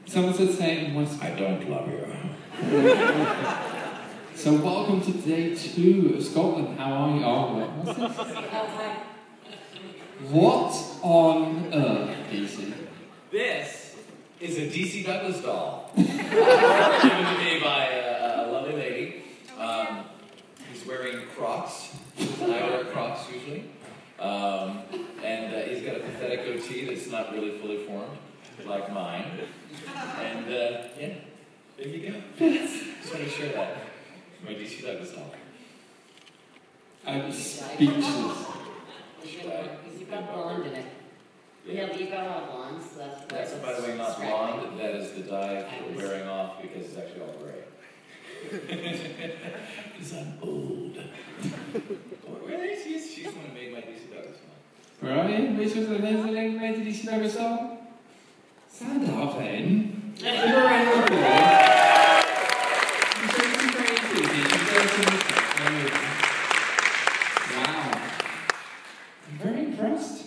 Someone said say it in West. I don't love you. So welcome to day 2 of Scotland. How are you? Oh, wait, what's this? Hi. What on earth, DC? This is a DC Douglas doll. Given to me by a lovely lady. He's wearing Crocs. I wear Crocs usually. And he's got a pathetic goatee that's not really fully formed, like mine. And yeah, there you go. Just want to share that. My DC Douglas doll. I'm speechless. Because you've got blonde in it. Yeah, you've got all blonde, so That's, by the way, not blonde. That is the dye for wearing off because it's actually all gray. Because I'm old. Where is she? She's the one who made my DC Douglas doll. Where are you? Which was the name of the lady made the DC Douglas doll? Stand up then. Give her a round of applause. She's showing some creativity. She's showing some... Wow. I'm very impressed.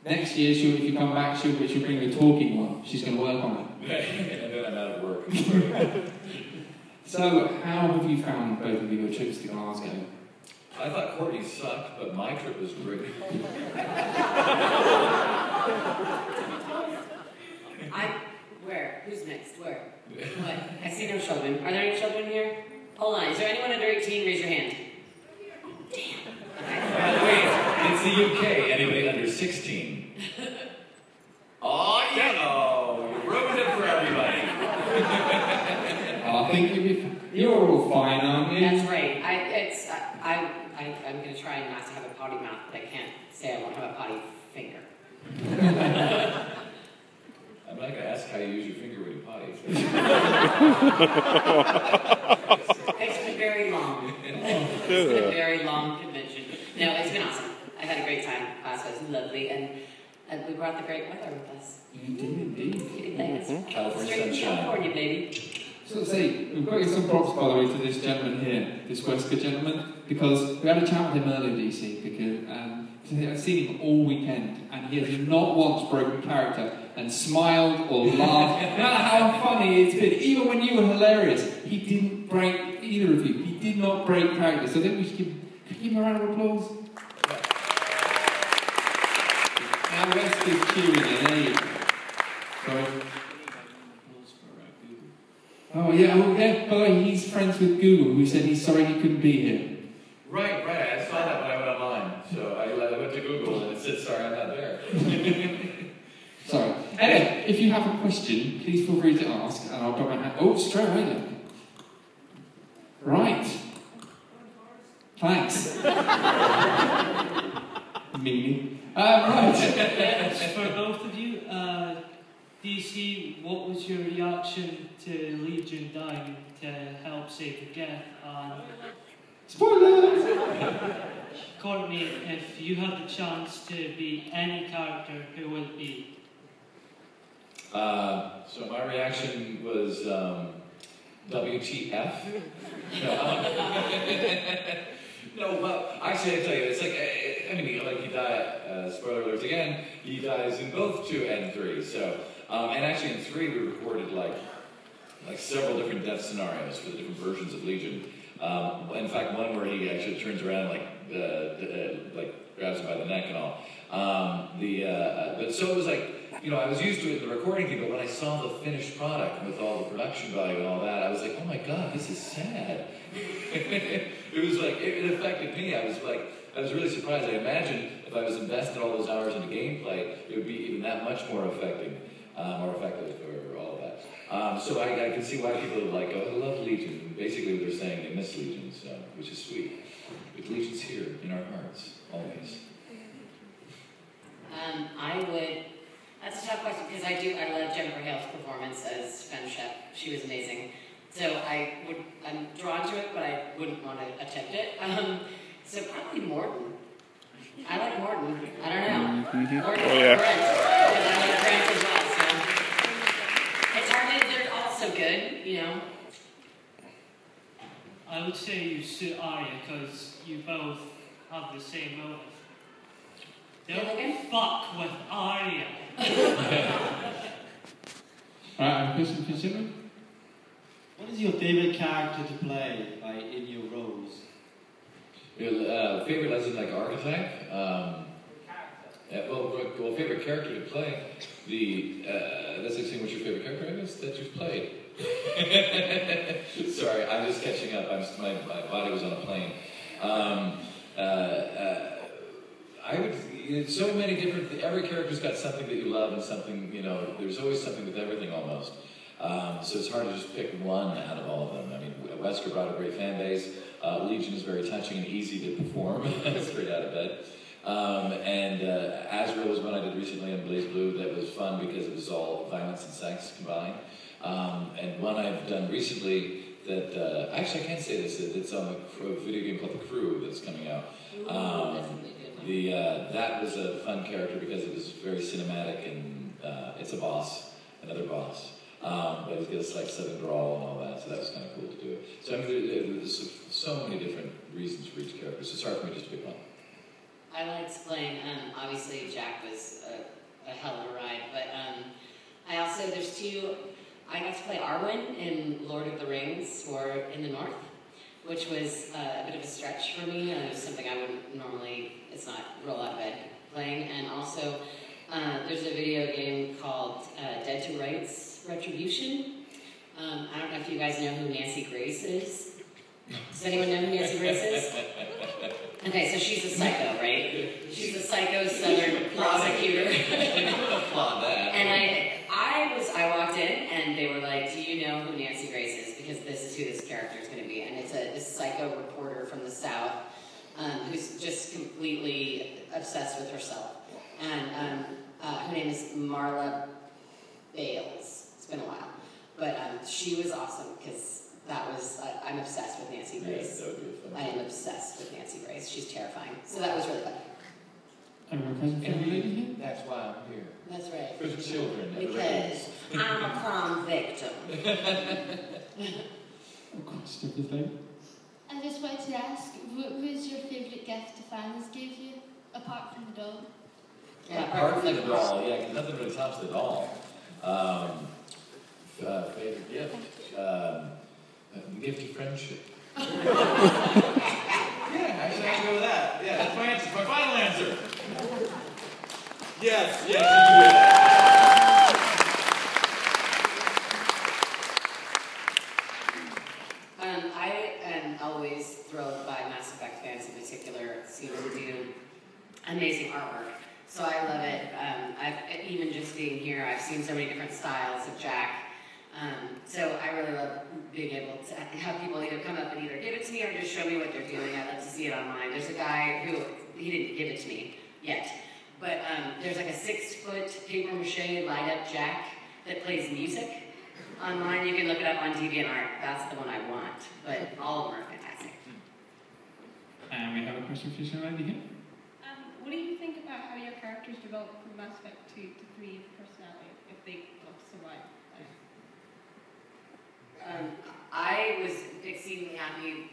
Next year, if you come back, she'll bring the talking one. She's going to work on it. And then I'm out of work. So, how have you found, both of you, your trips to Glasgow? I thought Courtney sucked, but my trip was great. Where? Who's next? Where? What? I see no children. Are there any children here? Hold on. Is there anyone under 18? Raise your hand. Damn. Wait, it's the UK. Anybody under 16? Oh, yeah. Oh, you ruined it for everybody. I think you're all fine, aren't you? That's right. I'm going to try not to have a potty mouth, but I can't say I won't have a potty finger. I'm not going to ask how you use your finger when you potty. It's been very long. It's been a very long convention. No, it's been awesome. I had a great time. It was lovely, and we brought the great weather with us. You did indeed. Thanks. California Straight from sunshine. California, baby. So say, we've got to give some props, by the way, to this gentleman here, this Wesker gentleman, because we had a chat with him earlier, DC, because I've seen him all weekend, and he has not once broken character and smiled or laughed, no matter how funny it's been. Even when you were hilarious, he didn't break, either of you, he did not break character. So I think we should give him a round of applause. Now Wesker's cheering in, eh? Sorry. Oh yeah, by the way, he's friends with Google, who said he's sorry he couldn't be here. Right, I saw that when I went online. So I went to Google and it said, sorry, I'm not there. Sorry. Anyway, if you have a question, please feel free to ask, and I'll put my hand... Oh, straight away then. Right. Thanks. Meaning. Right. For both of you, DC, what was your reaction to Legion dying to help save the Geth? Spoilers! Courtney, if you had the chance to be any character, who would it be? So my reaction was WTF. No, well, actually, I tell you, it's like, he died, spoiler alert again, he dies in both 2 and 3, so, and actually in 3 we recorded, like several different death scenarios for the different versions of Legion. In fact, one where he actually turns around, grabs him by the neck and all. But so it was like, I was used to it in the recording thing, but when I saw the finished product with all the production value and all that, I was like, oh my God, this is sad. It was like, it affected me. I was really surprised. I imagine if I was invested all those hours into gameplay, it would be even that much more effective for all of that. So I can see why people would like, oh, I love Legion. Basically, they're saying they miss Legion, so, which is sweet. But Legion's here in our hearts, always. That's a tough question because I love Jennifer Hale's performance as Femme Chef. She was amazing. So I'm drawn to it, but I wouldn't want to attempt it. So probably Morton. I like Morton. I don't know. Morton or Brent. Because I like Brent as well, so. It's hard to, they're all so good, I would say you suit Arya because you both have the same motive. Don't fuck with Arya. Right, I have a question for Jimmy. What is your favourite character to play in your roles? Favorite as in like archetype? Well, favorite character to play. That's like saying what's your favorite character, I guess, that you've played. Sorry, I'm just catching up. My body was on a plane. I would, so many different, every character's got something that you love and something, there's always something with everything almost. So it's hard to just pick one out of all of them. I mean, Wesker brought a great fan base. Legion is very touching and easy to perform straight out of bed. And Azrael was one I did recently on Blaze Blue that was fun because it was all violence and sex combined. And one I've done recently that, actually I can't say this, it's on a video game called The Crew that's coming out. That was a fun character because it was very cinematic and it's a boss, another boss. But he's got a slight southern drawl and all that, so that was kind of cool to do it. So I mean, there's so many different reasons for each character, so it's hard for me just to pick one. I liked playing, obviously Jack was a hell of a ride, but I also, I got to play Arwen in Lord of the Rings for In the North, which was a bit of a stretch for me. It was something I wouldn't normally, it's not roll out of bed playing. And also, there's a video game called Dead to Rights Retribution. I don't know if you guys know who Nancy Grace is. Does anyone know who Nancy Grace is? Okay, so she's a psycho, right? She's a psycho Southern prosecutor. Applaud that. And I walked in and they were like, "Do you know who Nancy Grace is? Because this is who this character is going to be." And it's this psycho reporter from the South who's just completely obsessed with herself. And her name is Marla Bales. It's been a while, but she was awesome because. I'm obsessed with Nancy Grace. Yeah, that would be fun. I am obsessed with Nancy Grace. She's terrifying. So that was really fun. And that's why I'm here. That's right. For the children. Because I'm a crime victim. I just wanted to ask, what was your favourite gift the fans gave you, apart from the doll? Yeah, apart from the doll, yeah, because nothing really tops the doll. Favorite gift? The gift of friendship. Yeah, actually I can go with that. Yeah, that's my answer. My final answer. Yes, you can do that. I am always thrilled by Mass Effect fans in particular. Seem to do amazing artwork. So I love it. Even just being here, I've seen so many different styles of Jack. So I really love being able to have people either come up and either give it to me or just show me what they're doing. I love to see it online. There's a guy who, he didn't give it to me yet, but there's like a 6-foot paper mache light up Jack that plays music online. You can look it up on DeviantArt. That's the one I want, but all of them are fantastic. And we have a question for you, lady here. What do you think about how your characters develop from Mass Effect 2 to 3 personality, if they survive? I was exceedingly happy.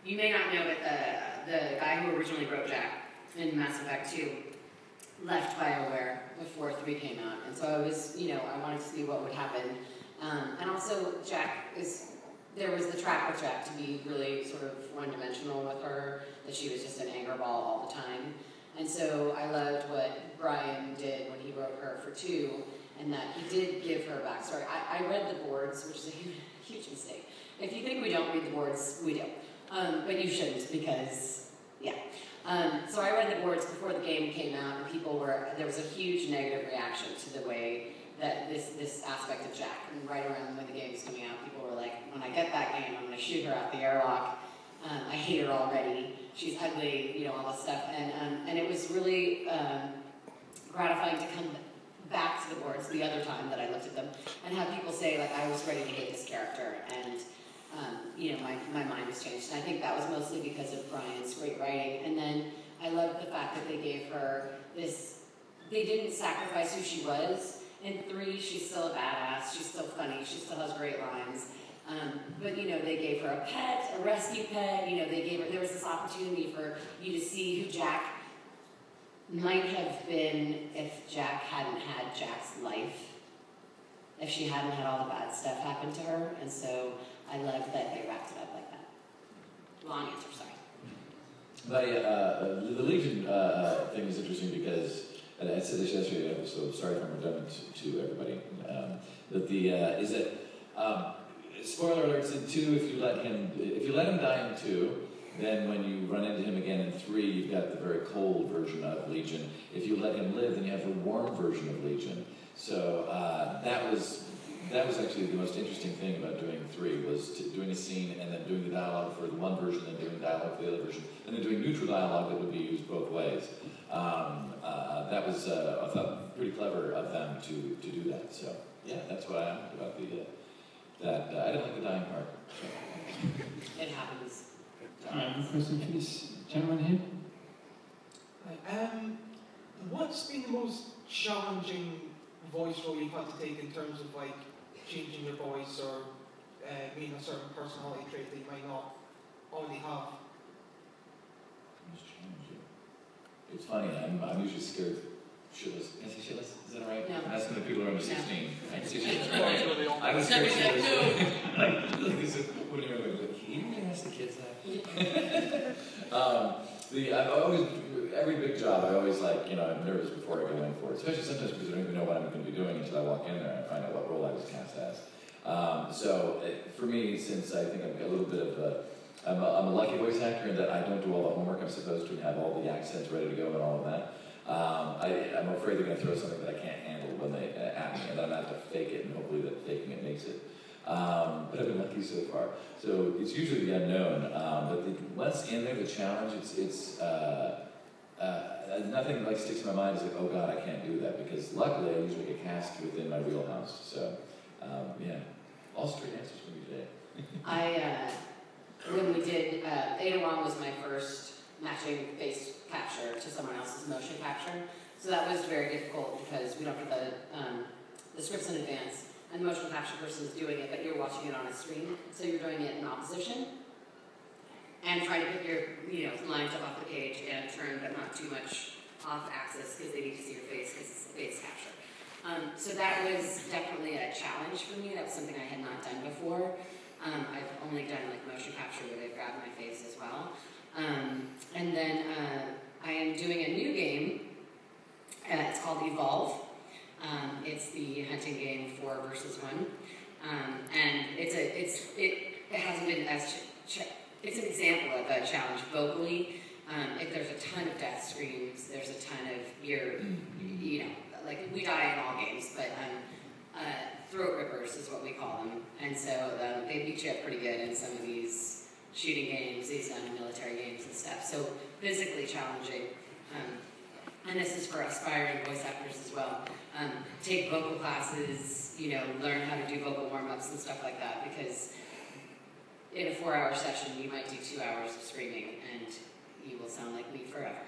You may not know, but the guy who originally wrote Jack in Mass Effect 2 left BioWare before 3 came out. And so I was, I wanted to see what would happen. And also, there was the track with Jack to be really sort of one-dimensional with her, that she was just an anger ball all the time. And so I loved what Brian did when he wrote her for 2, and that he did give her a backstory. I read the boards, which is a huge mistake. If you think we don't read the boards, we do. But you shouldn't, because, yeah. So I read the boards before the game came out, and there was a huge negative reaction to the way that this aspect of Jack, and right around when the game was coming out, people were like, when I get that game, I'm going to shoot her out the airlock. I hate her already. She's ugly, all this stuff. And it was really gratifying to come back to the boards the other time that I looked at them and have people say, like, I was ready to hate this character, and my mind was changed. And I think that was mostly because of Brian's great writing. And then I loved the fact that they gave her they didn't sacrifice who she was. In 3, she's still a badass, she's still funny, she still has great lines. But they gave her a pet, a rescue pet, there was this opportunity for you to see who Jack might have been if Jack hadn't had Jack's life, if she hadn't had all the bad stuff happen to her, and so I love that they wrapped it up like that. Long answer, sorry. The Legion thing is interesting because, and I said this yesterday, so sorry if I'm redundant to everybody, is that spoiler alerts in 2, if you let him die in 2, then when you run into him again in 3, you've got the very cold version of Legion. If you let him live, then you have the warm version of Legion. So that was actually the most interesting thing about doing 3, was doing a scene and then doing the dialogue for the one version, and doing dialogue for the other version, and then doing neutral dialogue that would be used both ways. That was, I thought, pretty clever of them to do that. So yeah, that's what I am about I didn't like the dying part. So. It happens. I have a question for this gentleman here. What's been the most challenging voice role you've had to take in terms of like changing your voice or being a certain personality trait that you might not already have? It's funny, I'm usually scared shitless. Can I say shitless? Is that alright? No. That's when the people are under 16. No. I can say shitless. I was scared shitless. Like this is, what do you mean? Can you really ask the kids that? I've always, every big job, I always I'm nervous before I go in for it. Especially sometimes because I don't even know what I'm going to be doing until I walk in there and find out what role I was cast as. For me, since I think I've got a little bit of I'm a lucky voice actor in that I don't do all the homework I'm supposed to and have all the accents ready to go and all of that. I'm afraid they're going to throw something that I can't handle when they at me, and then I'm going to have to fake it, and hopefully that faking it makes it. But I've been lucky so far. So it's usually the unknown. Once in there, the challenge, it's nothing like sticks in my mind is like, oh God, I can't do that, because luckily I usually get cast within my wheelhouse. So yeah, all straight answers from you today. When we did, Ada Wong was my first matching face capture to someone else's motion capture. So that was very difficult because we don't put the scripts in advance, and the motion capture person is doing it, but you're watching it on a screen, so you're doing it in opposition. And trying to put your lines up off the page and turn, but not too much off axis because they need to see your face because it's a face capture. So that was definitely a challenge for me. That was something I had not done before. I've only done motion capture where they grab my face as well. And then I am doing a new game. It's called Evolve. It's the hunting game 4 versus 1. And it hasn't been as it's an example of a challenge vocally. If there's a ton of death screams, there's a ton of we die in all games, but throat rippers is what we call them. And so they beat you up pretty good in some of these shooting games, these military games and stuff. So physically challenging. And this is for aspiring voice actors as well. Take vocal classes, learn how to do vocal warm-ups and stuff like that, because in a 4-hour session, you might do 2 hours of screaming, and you will sound like me forever.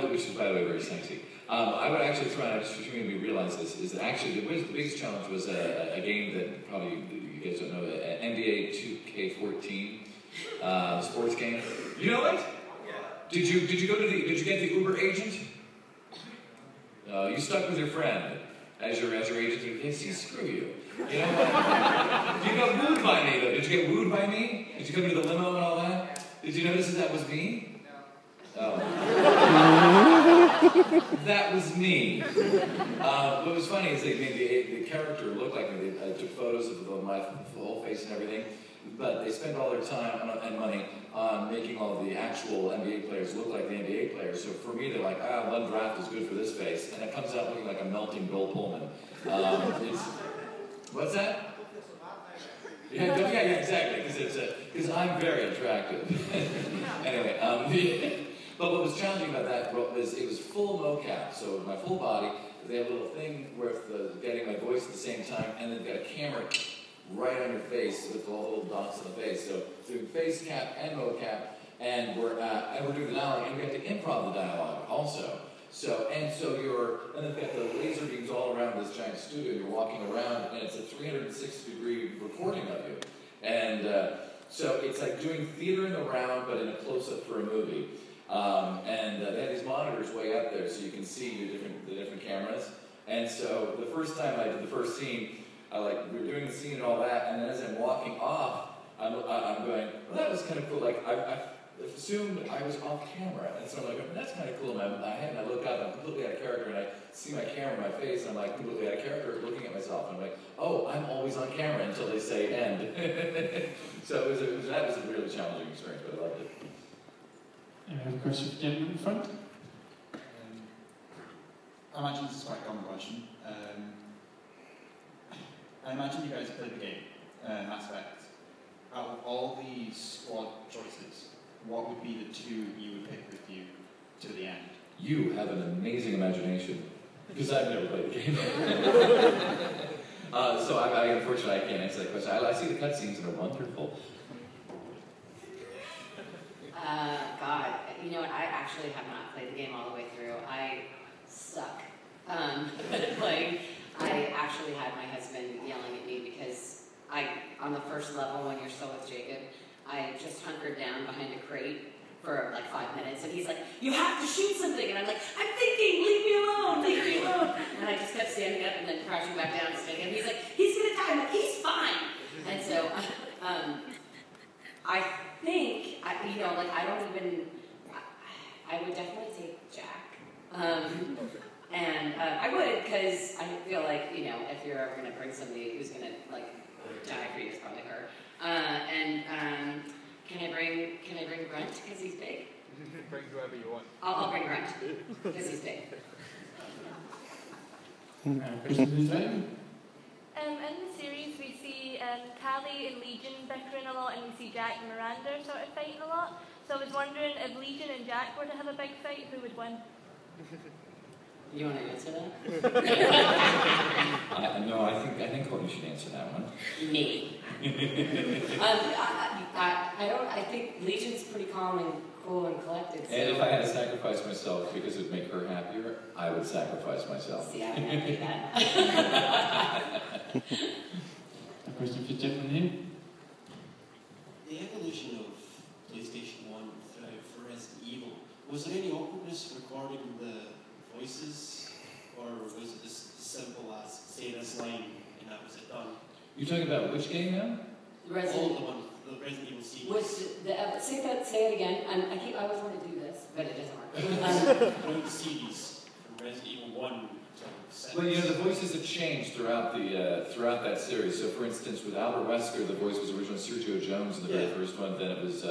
Which is, by the way, very sexy. I would actually throw out, just for me to realize this, is that actually the biggest challenge was a game that probably you guys don't know, NBA 2K14 sports game. You know it? Did you get the Uber agent? You stuck with your friend as your agent. Hey, see, screw you. You know what? You got wooed by me, though. Did you get wooed by me? Did you come into the limo and all that? Did you notice that was me? No. Oh. That was me. What was funny is they made the character look like me. They took photos of my whole face and everything, but they spent all their time and money on making all the actual NBA players look like the NBA players. So for me, they're like, one draft is good for this face, and it comes out looking like a melting Bill Pullman. What's that? Yeah, exactly. Because I'm very attractive. Anyway, but what was challenging about that was it was full mocap. So my full body, they have a little thing where getting my voice at the same time, and then they've got a camera right on your face with all the little dots on the face. So doing face cap and mocap, and we're doing the dialogue, and we have to improv the dialogue also. So then they've got the laser beams all around this giant studio. You're walking around, and it's a 360-degree recording of you. And so it's like doing theater in the round, but in a close-up for a movie. And they had these monitors way up there, so you can see the different cameras. And so the first time I did the first scene, we were doing the scene and all that, and then as I'm walking off, I'm going, well, that was kind of cool. Like, I assumed I was off camera, and so I'm like, that's kind of cool in my head, and I look up, I'm completely out of character, and I see my camera in my face, and I'm like completely out of character, looking at myself, and I'm like, oh, I'm always on camera until they say end. So that was a really challenging experience, but I loved it. I have a question for the gentleman in front. I imagine this is quite a common question. I imagine you guys played the game aspect. Out of all the squad choices, what would be the two you would pick with you to the end? You have an amazing imagination, because I've never played the game. So unfortunately, I can't answer that question. I see the cutscenes and they're wonderful. God, you know what? I actually have not played the game all the way through. I suck at playing. I actually had my husband yelling at me because on the first level, when you're still with Jacob, I just hunkered down behind a crate for like 5 minutes, and he's like, "You have to shoot something," and I'm like, "I'm thinking, leave me alone, leave me alone." And I just kept standing up and then crouching back down and standing up. He's like, "He's gonna die," but he's fine. And so, I think, I would definitely take Jack. And I would, because I feel like, if you're ever going to bring somebody who's going to, die for you, it's probably her. Can I bring Grunt, because he's big? Bring whoever you want. I'll bring Grunt, because he's big. Question for the gentleman. In the series, we see Callie and Legion bickering a lot, and we see Jack and Miranda sort of fighting a lot. So I was wondering, if Legion and Jack were to have a big fight, who would win? You want to answer that? No, I think Courtney should answer that one. Me. I think Legion's pretty calm and cool and collected. So. And if I had to sacrifice myself because it would make her happier, I would sacrifice myself. See, I would never do that. A question for the gentleman here. The evolution of PlayStation 1 for Resident Evil, was there any awkwardness recording the voices, or was it as simple as say this line and that was it done? You're talking about which game now? The Resident Evil series. Say it again. I always want to do this, but it doesn't work. The series from Resident Evil 1 to 7. Well, the voices have changed throughout that series. So, for instance, with Albert Wesker, the voice was originally Sergio Jones in the very first one. Then it was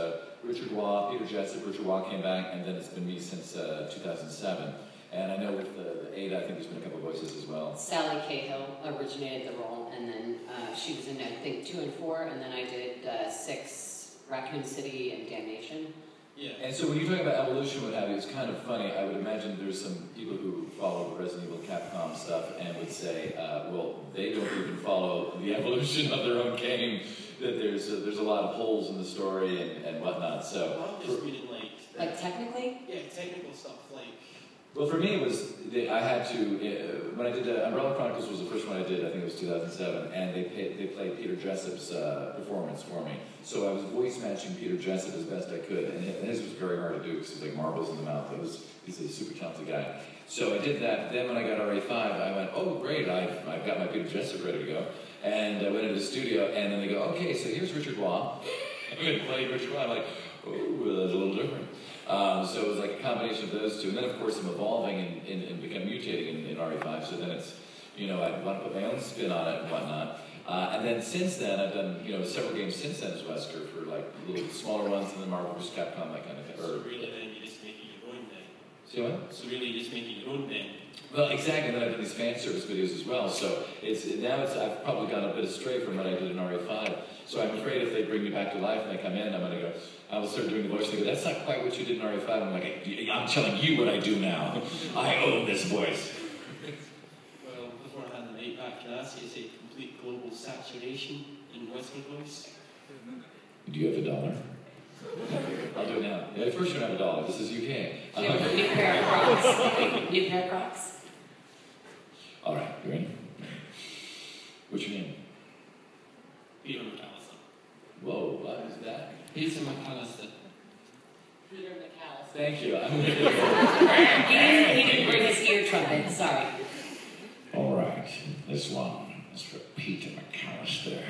Richard Waugh, Peter Jessup. Richard Waugh came back, and then it's been me since 2007. And I know with the Ada, I think there's been a couple of voices as well. Sally Cahill originated the role, and then she was in, I think, 2 and 4, and then I did 6, Raccoon City and Damnation. Yeah. And so when you talk about evolution, what have you, it's kind of funny. I would imagine there's some people who follow the Resident Evil Capcom stuff and would say, well, they don't even follow the evolution of their own game. That there's a lot of holes in the story and whatnot. So. I'm just reading like technically. Yeah, technical stuff Well, for me, it was I had to when I did Umbrella Chronicles was the first one I did. I think it was 2007, and they played Peter Jessup's performance for me. So I was voice matching Peter Jessup as best I could, and his was very hard to do because it was like marbles in the mouth. He's a super talented guy. So I did that. Then when I got RA5, I went, oh great, I've got my Peter Jessup ready to go, and I went into the studio, and then they go, okay, so here's Richard Waugh. And we played Richard Waugh. I'm like, oh, that's a little different. So it was like a combination of those two, and then of course I'm evolving and become mutating in RE5. So then it's, I want to put my own spin on it and whatnot. And then since then I've done several games since then as Wesker for like little smaller ones, and then Marvel vs. Capcom, that kind of thing. So really then you're just making your own then. See what? So really you're just making your own then. Well, exactly. And then I've done these fan service videos as well. So I've probably gone a bit astray from what I did in RE5. So I'm afraid if they bring me back to life and they come in, I'm going to go. I will start doing the voice and they go, that's not quite what you did in RE5. I'm like, I'm telling you what I do now. I own this voice. Well, before I hand the mic back, can I ask you to say complete global saturation in Wesker voice? Do you have $1? I'll do it now. Yeah, first you don't have $1. This is UK. New pair of Crocs. New pair of Crocs. All right, you ready? What's your name? Peter McAllister. Whoa, what is that? Peter McAllister. Peter McAllister. Thank you. He didn't bring his ear trumpet, sorry. All right, this one is for Peter McAllister.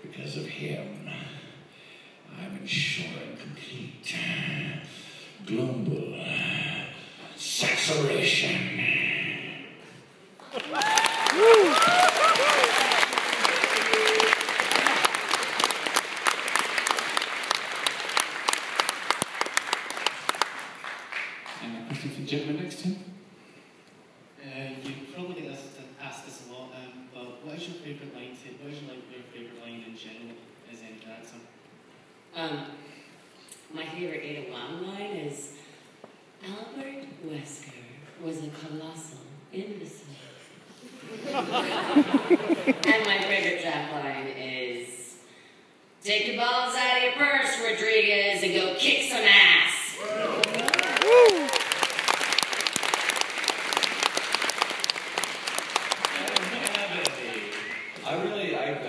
Because of him, I'm ensuring complete global saturation. Question for the gentleman next to him. You probably get asked this a lot, but what is your favourite line? What is your favourite line in general as any character? My favorite Ada Wong line is, Albert Wesker was a colossal imbecile. And my favorite Jack line is, take your balls out of your purse, Rodriguez, and go kick some ass.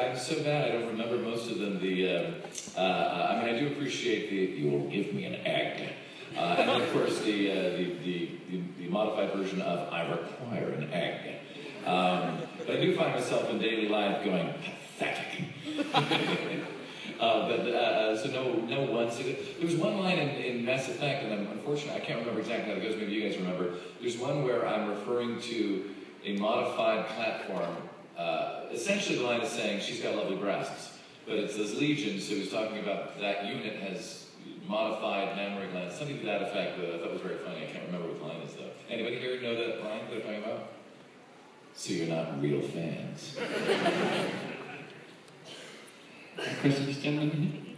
I'm so bad I don't remember most of them. I mean, I do appreciate you will give me an egg. And then, of course, the modified version of I require an egg. But I do find myself in daily life going, pathetic. So no one. So there was one line in Mass Effect, and I'm unfortunate, I can't remember exactly how it goes, maybe you guys remember. There's one where I'm referring to a modified platform. Essentially the line is saying she's got lovely breasts, but it says Legion, so he's talking about that unit has modified mammary glands, something to that effect that I thought was very funny. I can't remember what the line is though. Anybody here know that line that I'm talking about? So you're not real fans. Questions, gentlemen?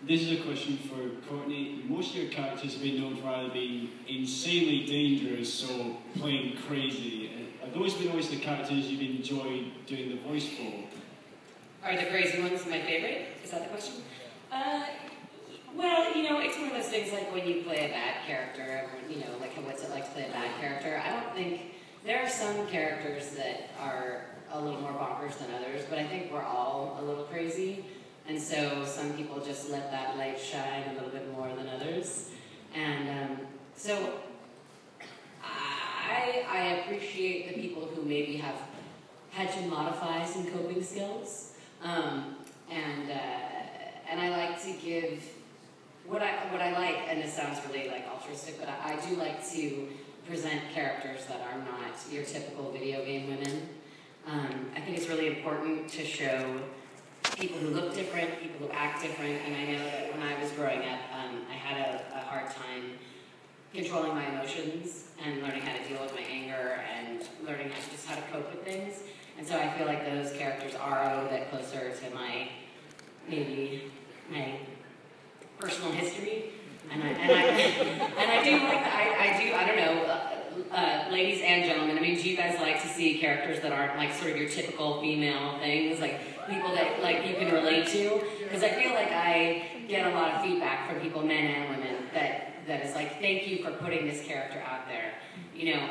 This is a question for Courtenay. Most of your characters have been known for either being insanely dangerous or playing crazy. Have those been always the characters you've enjoyed doing the voice for? Are the crazy ones my favorite? Is that the question? Well, you know, it's one of those things like when you play a bad character, you know, like what's it like to play a bad character? I don't think, there are some characters that are a little more bonkers than others, but I think we're all a little crazy. And so some people just let that light shine a little bit more than others. And so I appreciate the people who maybe have had to modify some coping skills. And I like to give, what I like, and this sounds really like altruistic, but I do like to present characters that are not your typical video game women. I think it's really important to show people who look different, people who act different, and I know that when I was growing up, I had a hard time controlling my emotions and learning how to deal with my anger and learning just how to cope with things. And so I feel like those characters are a little bit closer to maybe my personal history. And I do like that. I don't know, ladies and gentlemen, I mean, do you guys like to see characters that aren't like sort of your typical female things, like people that like you can relate to? Because I feel like I get a lot of feedback from people, men and women, that is like, thank you for putting this character out there. You know,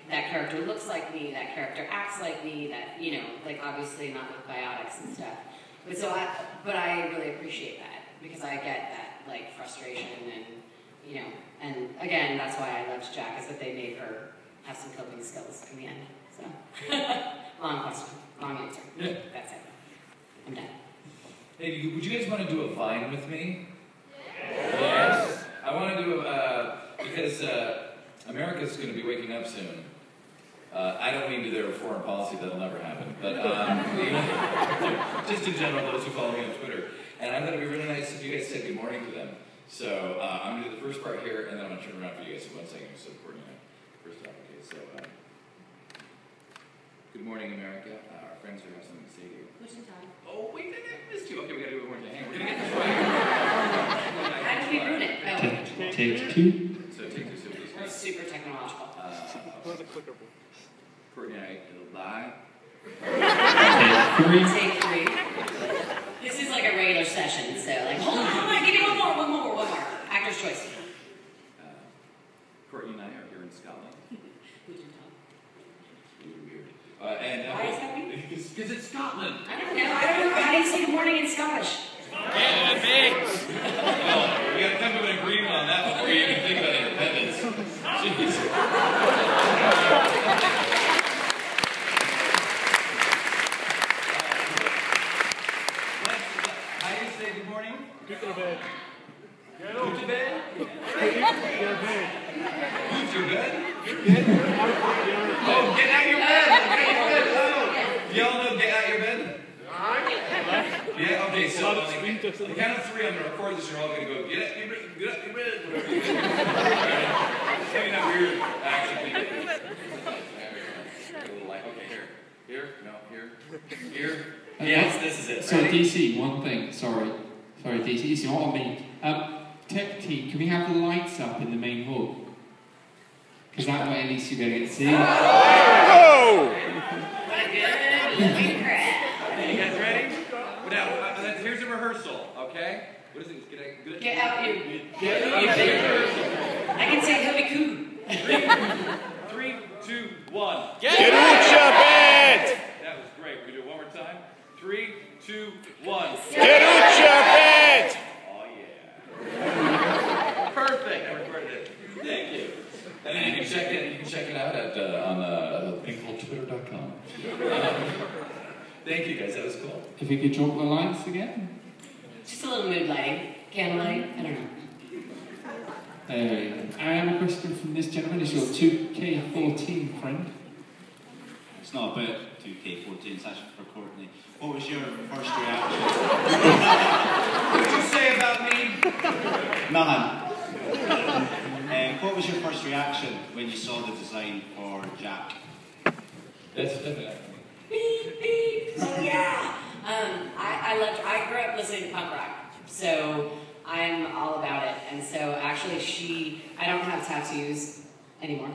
that character looks like me, that character acts like me, that, you know, like obviously not with biotics and stuff. But I really appreciate that, because I get that, like, frustration and, you know, and again, that's why I loved Jack, is that they made her have some coping skills in the end, so. Long question, long answer. Yeah. That's it. I'm done. Hey, would you guys want to do a Vine with me? Yes. I want to do because America's going to be waking up soon. I don't mean to their foreign policy, that'll never happen, but just in general, those who follow me on Twitter. And I thought it'd be really nice if you guys said good morning to them. So I'm going to do the first part here, and then I'm going to turn around for you guys in 1 second. So Courtenay, first off, okay, so good morning, America. Our friends here have something to say to you. What's your time? Oh, wait, I missed you. Okay, we got to do it one more time. Hang on, we're going to get this right. How did we ruin it? Oh. Take two. So take two, so please. We're super technological. Courtenay, it'll lie. Take three. This is like a regular session, so like, hold on, give me one more. Actor's choice. Courtenay and I are here in Scotland. Who's your tongue? Really weird. Why is that weird? Because it's Scotland. I don't know. How do you say good morning in Scottish? Well, we gotta come How do you say good morning? Get to bed. Go to bed? Get to bed. Who's your bed? Get Oh, get out your bed! Get out your bed! Oh. Y'all know get out your bed? Yeah, okay, so on the count of 3, I'm going to record this, you're all going to go, get up your bed, whatever you do. Maybe not weird, actually. Okay, here, no, here. Yes, this is it. So DC, one thing, sorry DC, it's not on me. Tech team, can we have the lights up in the main hall? Because that way at least you're going to get to see. You guys ready? Now, here's a rehearsal, okay? What is it? Get out here. Get out here. I can say Hubby Coo. 3, 2, 1. Get out your bed! That was great. We do it one more time. 3, 2, 1. Get out your bed! Oh yeah. Perfect. I recorded it. Thank you. And then you can check it out at on pinkholetwitter.com. Thank you guys. That was cool. If you could drop the lights again. Just a little mood lighting. Candlelight. I don't know. I have a question from this gentleman. Is your 2K14 friend? It's not about 2K14, it's actually for Courtenay. What was your first reaction? What did you say about me? Nothing. What was your first reaction when you saw the design for Jack? That's definitely. Beep, beep. Oh yeah. I grew up listening to punk rock, so I'm all about it. And so actually I don't have tattoos anymore.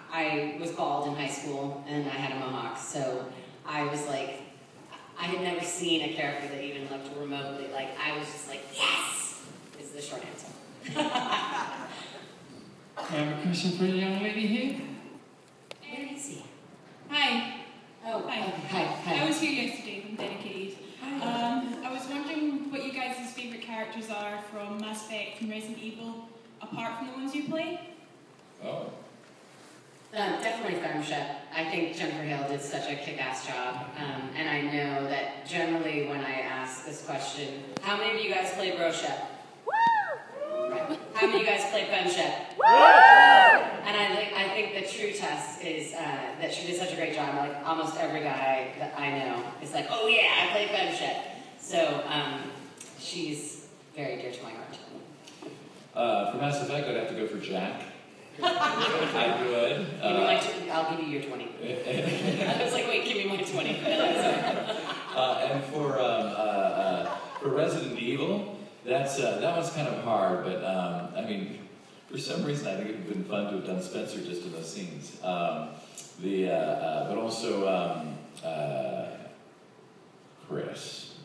I was bald in high school and I had a mohawk, so I was like, I had never seen a character that even looked remotely like, I was just like, yes, is the short answer. I have a question for the young lady here. Where is he? Hi. Oh, hi. Hi. I was here yesterday from Dedicated. I was wondering what you guys' favourite characters are from Mass Effect and Resident Evil, apart from the ones you play. Oh. Definitely Femship. I think Jennifer Hale did such a kick-ass job. And I know that generally when I ask this question, how many of you guys play Broship? Right. How many of you guys play Femship? And I think the true test is that she did such a great job. Like almost every guy that I know is like, oh yeah, I play Femship. So she's very dear to my heart. For Mass Effect, I'd have to go for Jack. I would. I'll give you your 20. I was like, wait, give me my 20. And for Resident Evil, that one's kind of hard, but I mean, for some reason I think it would have been fun to have done Spencer just in those scenes. But also Chris.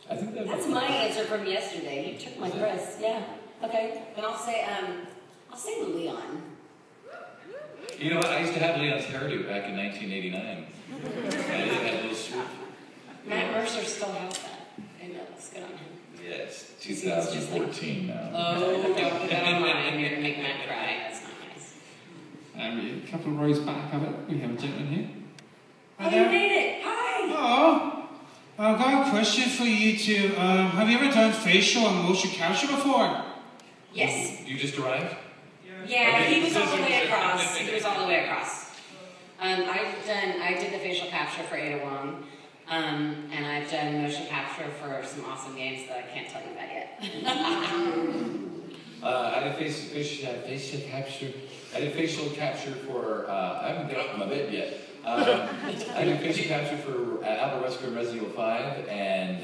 I think that's my answer from yesterday. You took my Chris. Yeah. Okay. And I'll say Leon. You know what? I used to have Leon's hairdo back in 1989. I did that little swoop. Matt Mercer still has that. And that looks good on him. Yes, 2014 now. Oh, don't put that on mine. You're going to make Matt cry. That's not nice. A couple of rows back of it, we have a gentleman here. Oh, you made it! Hi! Oh, I've got a question for you two. Have you ever done facial and motion capture before? Yes. You just arrived? Yeah, Okay. he was all the way across. He was all the way across. I did the facial capture for Ada Wong, and I've done motion capture for some awesome games that I can't tell you about yet. I did facial capture. I did facial capture for. I haven't got up from my bed yet. I did facial capture for Albert Wesker in Resident Evil 5, and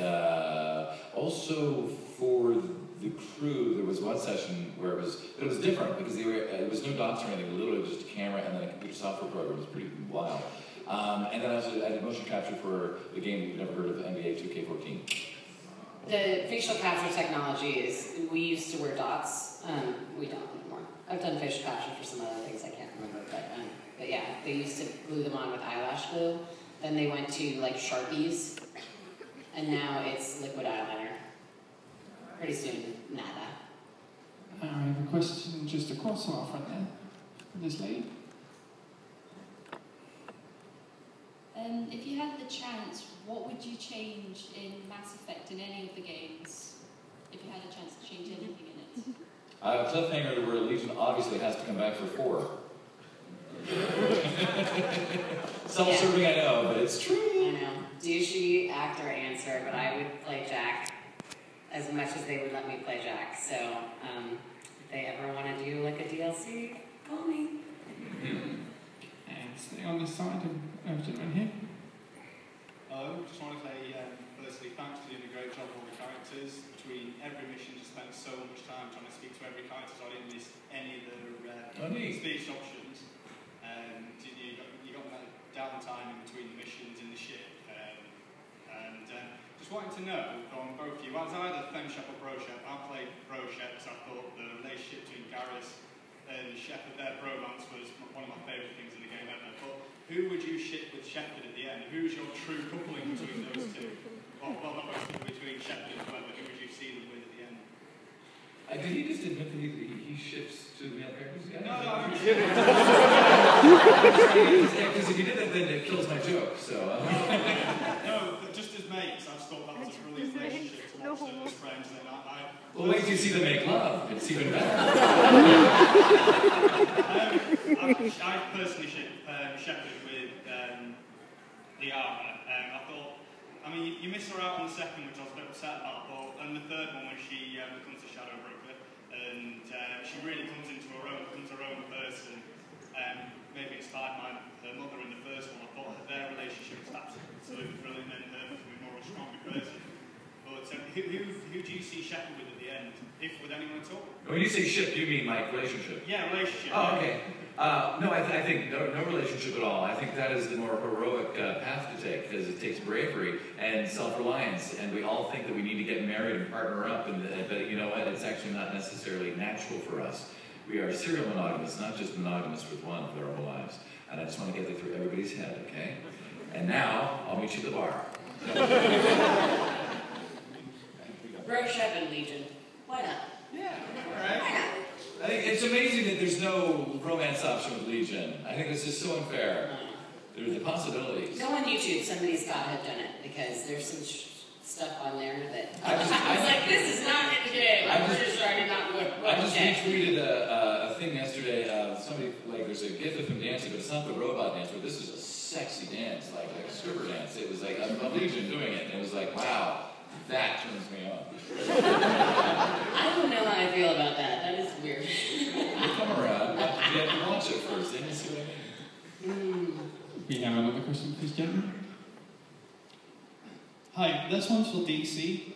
also for the crew. There was one session where it was different because it was no dots or anything. Literally just a camera and then a computer software program. It was pretty wild. And then I did motion capture for the game you've never heard of, NBA 2K14. The facial capture technology is, we used to wear dots. We don't anymore. I've done facial capture for some other things I can't remember, but yeah, they used to glue them on with eyelash glue. Then they went to like Sharpies, and now it's liquid eyeliner. Pretty soon, nada. I have a question just across our front there. This lady. If you had the chance, what would you change in Mass Effect in any of the games? If you had a chance to change anything in it? Cliffhanger to where Legion obviously has to come back for 4. Self-serving, I know, but it's true. I know. Douchey actor answer, but I would play Jack as much as they would let me play Jack. So if they ever want to do like a DLC, call me. And stay on the side of gentleman here. I just want to say, firstly, thanks for doing a great job with all the characters. Between every mission, you spent so much time trying to speak to every character, so I didn't miss any of the speech options. You got that downtime in between the missions in the ship. Just wanted to know from both of you, as either Fem Shep or Bro Shep, I played Bro Shep, so I thought the relationship between Garrus and Shepard, their bromance was one of my favourite things in the game ever. But who would you ship with Shepard at the end? Who's your true coupling between those two? Well, not between Shepard and whoever, who would you see them with at the end? Did he just admit that he ships to the male characters? Yeah. No, I'm Because if you did that, then it kills my joke, so... No, but just as mates, I just thought that was a brilliant relationship to watch them as friends. And Well, wait till you see them make love. It's even better. I personally Shepard with the armour. I thought, you miss her out on the second, which I was a bit upset about, but and the third one when she becomes a shadow broker, and she really comes into her own, becomes her own person. Maybe inspired her mother in the first one. I thought their relationship was absolutely brilliant, and her becoming more of a stronger person. But who do you see Shepard with at the end, if with anyone at all? When you say ship, you mean like relationship? Yeah, relationship. Oh, okay. No, I think no relationship at all. I think that is the more heroic path to take, because it takes bravery and self-reliance, and we all think that we need to get married and partner up, but you know what? It's actually not necessarily natural for us. We are serial monogamous, not just monogamous with one for our whole lives. And I just want to get that through everybody's head, okay? And now, I'll meet you at the bar. Bro Shep and Legion. Why not? Yeah, alright. Why not? I think it's amazing that there's no romance option with Legion. I think this is so unfair. There are the possibilities. Go on YouTube, somebody's got to have done it, because there's some stuff on there that I was like, this is not in the game. I'm just trying to not look. I just retweeted a thing yesterday. Somebody, like, there's a gif of him dancing, but it's not the robot dance, but this is a sexy dance, like a stripper dance. It was like a Legion doing it, and it was like, wow, that turns me on. I don't know how I feel about that. That is weird. We'll come around. You have to watch it first, then you see what I mean. We have another question, please, gentlemen. Hi, this one's for DC.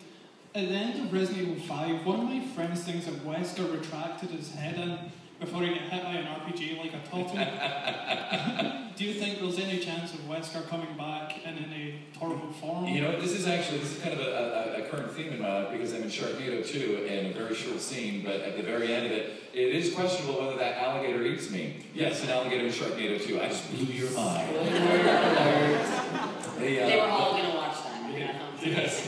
At the end of Resident Evil 5, one of my friends thinks that Wesker retracted his head in before he got hit by an RPG like a turtle. Do you think there's any chance of Wesker coming back in any horrible form? You know, this is kind of a current theme in my life, because I'm in Sharknado 2 in a very short scene, but at the very end of it, it is questionable whether that alligator eats me. Yes, an alligator in Sharknado 2. I just blew your mind. They were all going to watch that. Yes.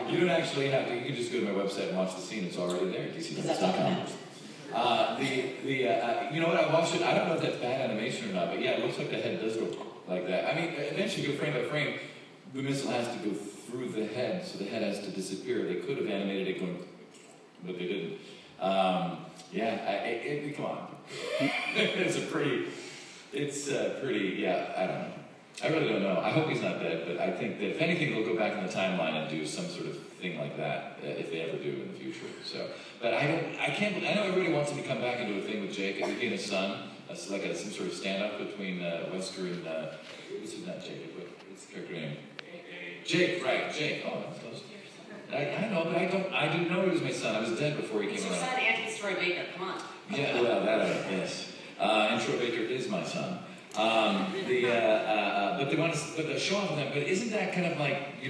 You don't actually have to. You can just go to my website and watch the scene. It's already there. DCBets.com. You know what? I watched it. I don't know if that's bad animation or not, but yeah, it looks like the head does go like that. I mean, eventually, go frame by frame, the missile has to go through the head, so the head has to disappear. They could have animated it going, but they didn't. Come on. It's pretty. Yeah, I don't know. I really don't know. I hope he's not dead, but I think that if anything, they'll go back in the timeline and do some sort of thing like that, if they ever do in the future. So, but I know everybody wants him to come back and do a thing with Jake. Is he and his son? That's like some sort of standoff between Wesker and what's his name? Jake. What's the character name? Jake, right? Jake. Oh, that's close. I know, but I didn't know he was my son. I was dead before he came around. It's your son, Anthony Troy Baker. Come on. Yeah, well, that yes. And Troy Baker is my son. But they want to show off with them. But isn't that kind of like,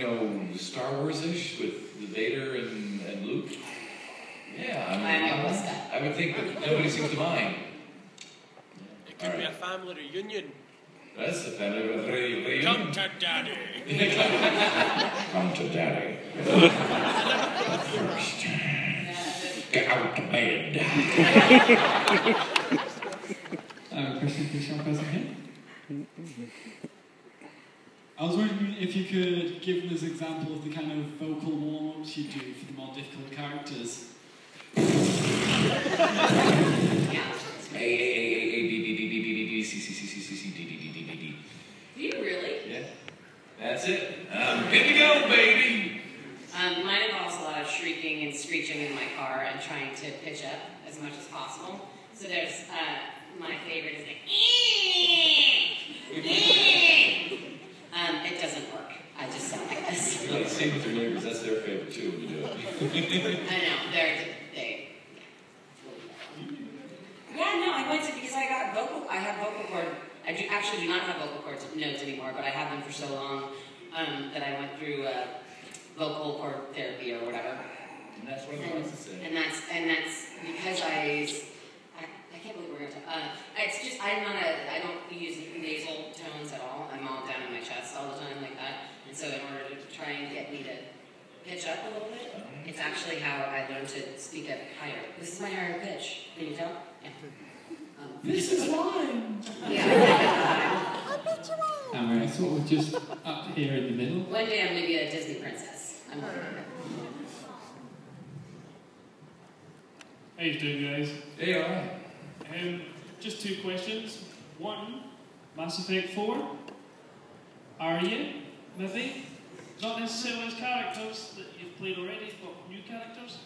Star Wars-ish with Vader and Luke? Yeah, I would think that nobody seems to mind. It could be a family reunion. That's a family reunion. Come to daddy. Come to daddy. First, get out of bed. Question, please, Sean President here. I was wondering if you could give us an example of the kind of vocal warm-ups you do for the more difficult characters. A, B, B, B, B, B, B, B, C, C, C, C, C, C, D, D, D, D, D, D. Do you really? Yeah. That's it. Good to go, baby. Mine involves a lot of shrieking and screeching in my car and trying to pitch up as much as possible. So there's, my favorite is like, it doesn't work. I just sound like this. Like, same with your neighbors. That's their favorite too when you do it. I know. Yeah, no, I went to, because I have vocal cord, actually do not have vocal cord nodes anymore, but I have them for so long that I went through vocal cord therapy or whatever. And that's what I was to say. And that's because I can't believe we're going to, it's just, I don't use nasal tones at all. I'm all down in my chest all the time like that. And so in order to try and get me to pitch up a little bit, it's actually how I learned to speak up higher. This is my higher pitch. Can you tell? Yeah. This is mine. Yeah. And we're sort of just up here in the middle. One day I'm going to be a Disney princess. I'm working on it. How you doing, guys? Hey, all right. Just two questions. One, Mass Effect 4. Are you, maybe? Not necessarily as characters that you've played already, but new characters?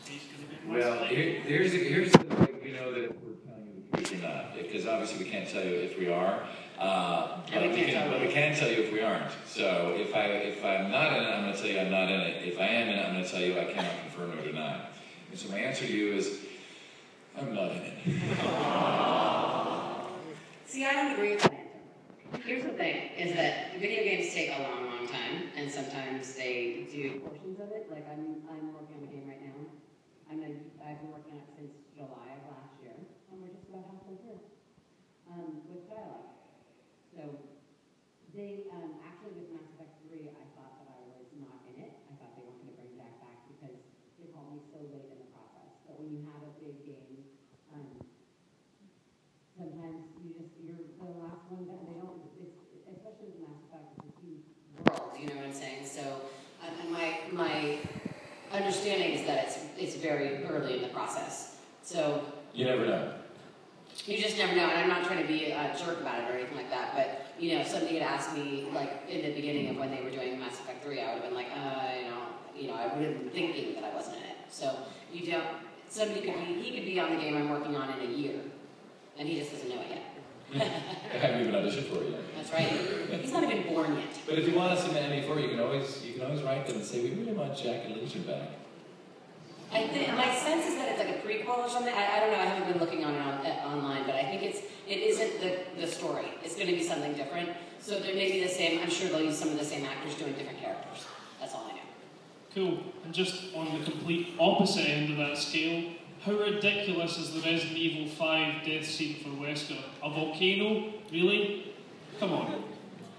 Well, here's the thing, you know, that if we're telling you the truth or not, because obviously we can't tell you if we are, but we can tell you if we aren't. So if I'm not in it, I'm going to tell you I'm not in it. If I am in it, I'm going to tell you I cannot confirm nor deny. And so my answer to you is, I'm not in it. See, I don't agree with that answer. Here's the thing, is that video games take a long, long time, and sometimes they do portions of it. Like, I'm working on a game right now. I've been working on it since July of last year, and we're just about halfway through with dialogue. So, they, actually with Mass Effect 3, I thought that I was not in it. I thought they weren't going to bring Jack back because they called me so late in the process. But when you have a big game, sometimes you're the last one that they don't, especially with Mass Effect, it's a huge world, you know what I'm saying? So, and my understanding is that it's very early in the process. So you never know. You just never know, and I'm not trying to be a jerk about it or anything like that, but, you know, if somebody had asked me, like, in the beginning of when they were doing Mass Effect 3, I would have been like, I would have been thinking that I wasn't in it. So, he could be on the game I'm working on in a year, and he just doesn't know it yet. I haven't even auditioned for it yet. That's right. He's not even born yet. But if you want us in the ME4, you can always write them and say, we really want Jack and Legion back. I think my sense is that it's like a prequel or something. I don't know. I haven't been looking on it online, but I think it isn't the story. It's going to be something different. So there may be the same. I'm sure they'll use some of the same actors doing different characters. That's all I know. Cool. And just on the complete opposite end of that scale, how ridiculous is the Resident Evil 5 death scene for Wesker? A volcano? Really? Come on.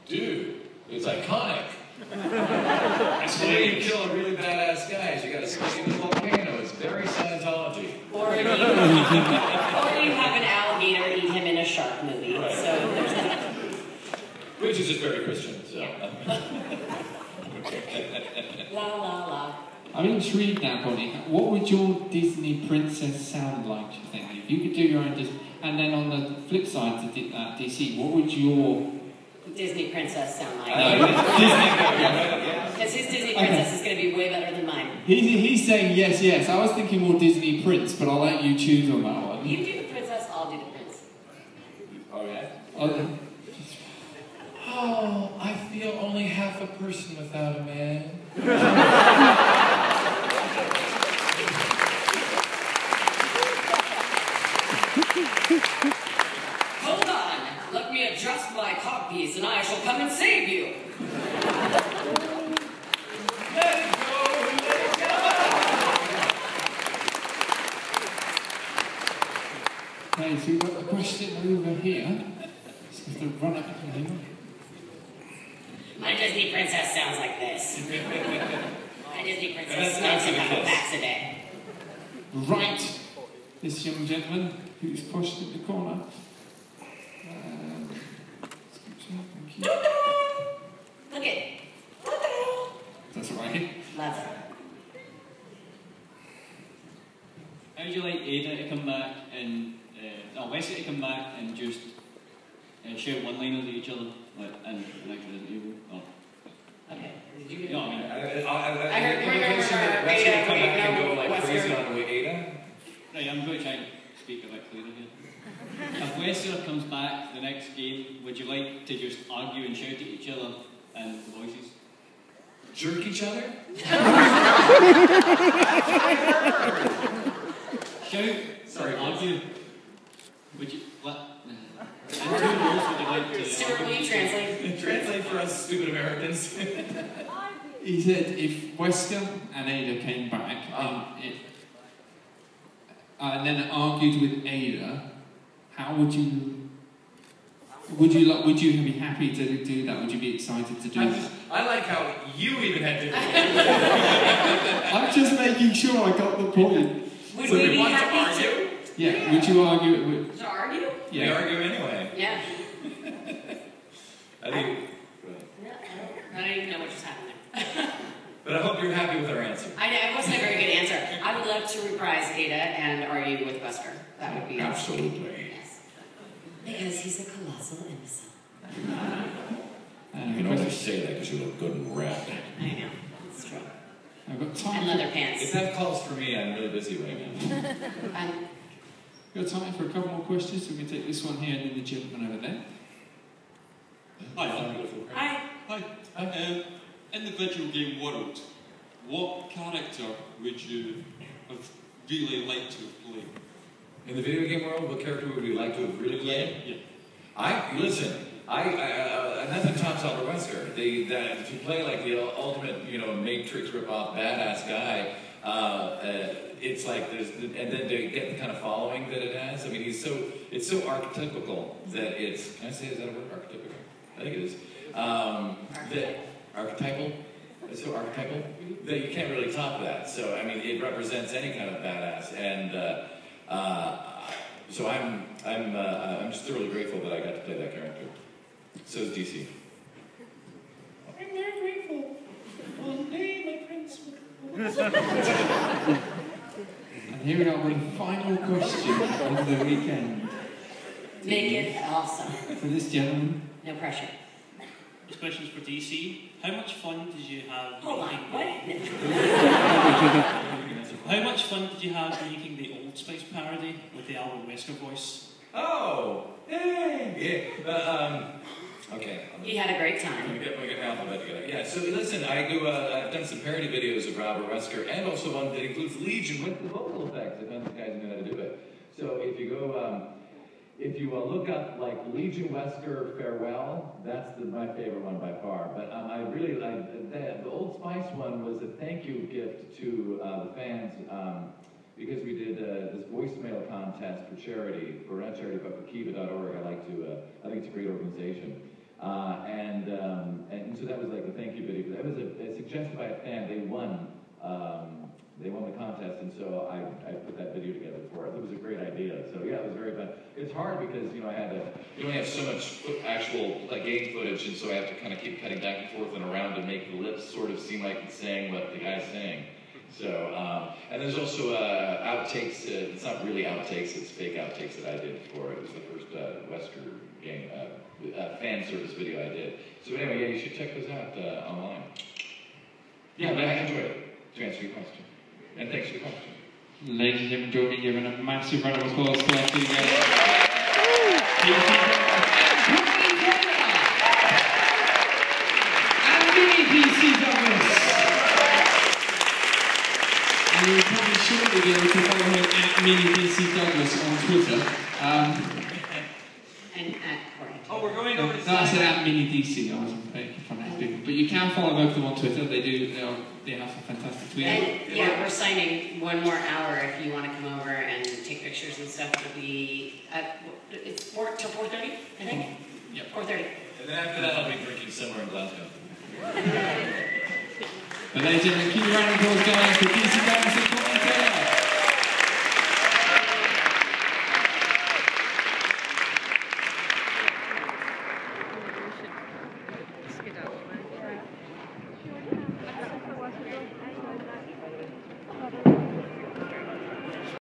Dude, it's iconic. That's the way you kill a really badass guy is you gotta stick in the volcano. It's very Scientology. Or you have an alligator eat him in a shark movie. Right. So there's that. Which is just very Christian. So. Yeah. La la la. I'm intrigued now, Courtenay. What would your Disney princess sound like, do you think? If you could do your own Disney... And then on the flip side to DC, what would your... Disney princess sound like? Disney. Because his Disney princess is going to be way better than mine. He's saying yes, yes. I was thinking more Disney prince, but I'll let you choose on that one. You do the princess, I'll do the prince. Oh, yeah? Okay. Oh, I feel only half a person without a man. Hold on. Let me adjust my codpiece and I shall come and save you. Let it go, let it go. Okay, so we've got a question over here. Just have to run up to him. My Disney princess sounds like this. My Disney princess smells like a wax a day. Right. This young gentleman who's pushed in the corner. Look it. Love it. How would you like Ada to come back and, Wesker to come back and just shout one-liners at each other, like, and actually Resident Evil? Oh. Okay. You know what I mean? I heard Wesker to come back and go like crazy on Ada? Right, I'm going to try and speak a bit clearer here. If Wesker comes back the next game, would you like to just argue and shout at each other and the voices? Jerk each other? Shout. Sorry, argue. Would you, what? And two rules would you like to Stuart, will you translate? Translate for us stupid Americans. He said if Wesker and Ada came back and then argued with Ada, how would you be happy to do that? Would you be excited to do that? I like how you even had to. I'm just making sure I got the point. Would we be happy to? Yeah. Would you argue? To argue? Yeah. We argue anyway. Yeah. I think. I don't even know what just happened there. But I hope you're happy with our answer. It wasn't a very good answer. I would love to reprise Ada and argue with Wesker. That would be absolutely. Yes. Because he's a colossal imbecile. You can only say that because you look good in red. I know. It's true. I've got time. And leather pants. If that calls for me, I'm really busy right now. Got time for a couple more questions, so we can take this one here and then the gentleman over there. Hi. Hi. In the video game world, what character would you have really liked to have played? In the video game world, what character would we like to have really played? Yeah. Nothing tops Albert Wesker. To play like the ultimate, Matrix rip-off badass guy, it's like and then to get the kind of following that it has. I mean, it's so archetypical that it's. Can I say is that a word? Archetypical. I think it is. Archetypal. It's so archetypal that you can't really top that. So I mean, it represents any kind of badass, and so I'm just thoroughly grateful that I got to play that character. So is DC. I'm very grateful. One day my prince And here we are with the final question of the weekend. Make it awesome. For this gentleman. No pressure. This question's for DC. How much fun did you have? Hold on, what? How much fun did you have making the Old Spice parody with the Albert Wesker voice? Oh, yeah. Okay. He had a great time. Let me get my alphabet together. Yeah. So listen, I've done some parody videos of Albert Wesker, and also one that includes Legion with the vocal effects. I found the guys who know how to do it. So if you go. If you look up like Legion Wesker Farewell, that's my favorite one by far. But I really like the Old Spice one was a thank you gift to the fans because we did this voicemail contest for charity, for not charity but for Kiva.org. I think it's a great organization, and so that was like the thank you video. That was a suggested by a fan. They won. They won the contest, and so I put that video together for it. It was a great idea. So yeah, it was very fun. It's hard because you only have so much actual game footage, and so I have to kind of keep cutting back and forth and around to make the lips sort of seem like it's saying what the guy's saying. So and there's also outtakes. It's not really outtakes; it's fake outtakes that I did for it. It was the first Wesker game fan service video I did. So anyway, yeah, you should check those out online. Yeah, but I enjoyed it. To answer your question. And thanks for the question. Ladies and gentlemen, join me giving a massive round of applause to our two guys. And mini DC Douglas. And you'll probably shortly be able to follow him at mini DC Douglas on Twitter. And at Courtenay. Oh, we're going over to No, I said at mini DC. I wasn't making fun of people. But you can follow both of them on Twitter. They have some fantastic tweets. And yeah, we're signing one more hour if you want to come over and take pictures and stuff. It'll be at it's 4 till 4:30, I think. Yep. 4:30. And then after that, I'll be drinking somewhere in Glasgow. But ladies and gentlemen, keep a round of applause going for DC.